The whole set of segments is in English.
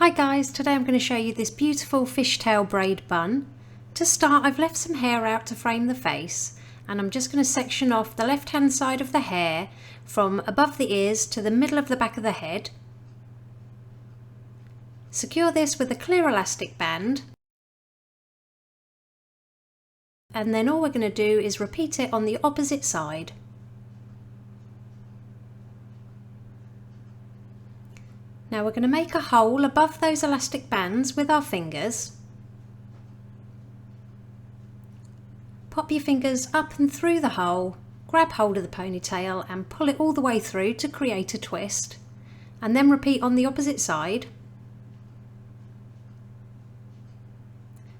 Hi guys, today I'm going to show you this beautiful fishtail braid bun. To start, I've left some hair out to frame the face, and I'm just going to section off the left hand side of the hair from above the ears to the middle of the back of the head. Secure this with a clear elastic band, and then all we're going to do is repeat it on the opposite side. Now we're going to make a hole above those elastic bands with our fingers. Pop your fingers up and through the hole, grab hold of the ponytail and pull it all the way through to create a twist, and then repeat on the opposite side.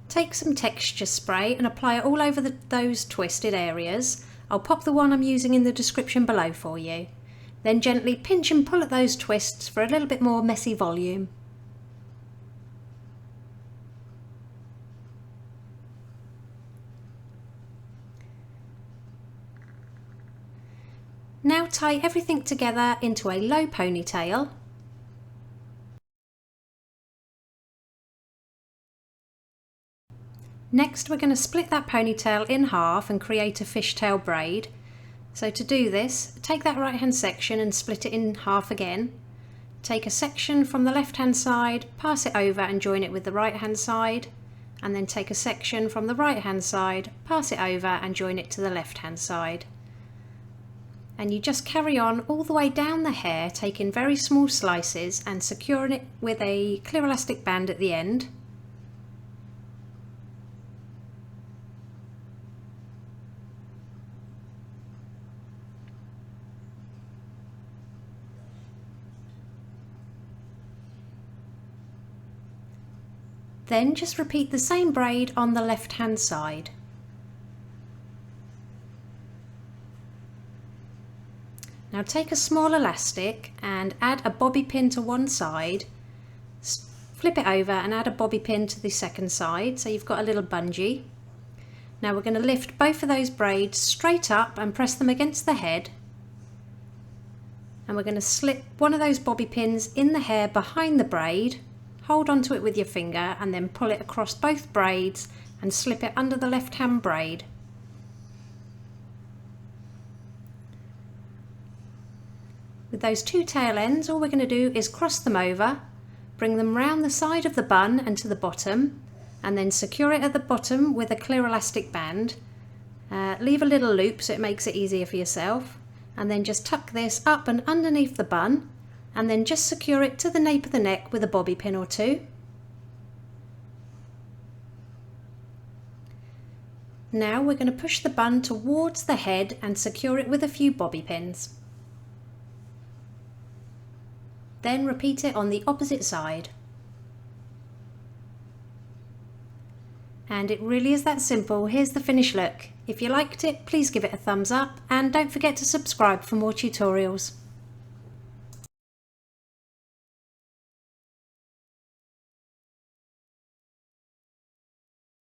Take some texture spray and apply it all over those twisted areas. I'll pop the one I'm using in the description below for you. Then gently pinch and pull at those twists for a little bit more messy volume. Now tie everything together into a low ponytail. Next we're going to split that ponytail in half and create a fishtail braid. So to do this, take that right hand section and split it in half again. Take a section from the left hand side, pass it over and join it with the right hand side, and then take a section from the right hand side, pass it over and join it to the left hand side. And you just carry on all the way down the hair, taking very small slices and securing it with a clear elastic band at the end. Then just repeat the same braid on the left hand side. Now take a small elastic and add a bobby pin to one side, flip it over and add a bobby pin to the second side, so you've got a little bungee. Now we're going to lift both of those braids straight up and press them against the head, and we're going to slip one of those bobby pins in the hair behind the braid. Hold onto it with your finger and then pull it across both braids and slip it under the left hand braid. With those two tail ends, all we're going to do is cross them over, bring them round the side of the bun and to the bottom, and then secure it at the bottom with a clear elastic band. Leave a little loop so it makes it easier for yourself, and then just tuck this up and underneath the bun, and then just secure it to the nape of the neck with a bobby pin or two. Now we're going to push the bun towards the head and secure it with a few bobby pins. Then repeat it on the opposite side. And it really is that simple. Here's the finished look. If you liked it, please give it a thumbs up and don't forget to subscribe for more tutorials.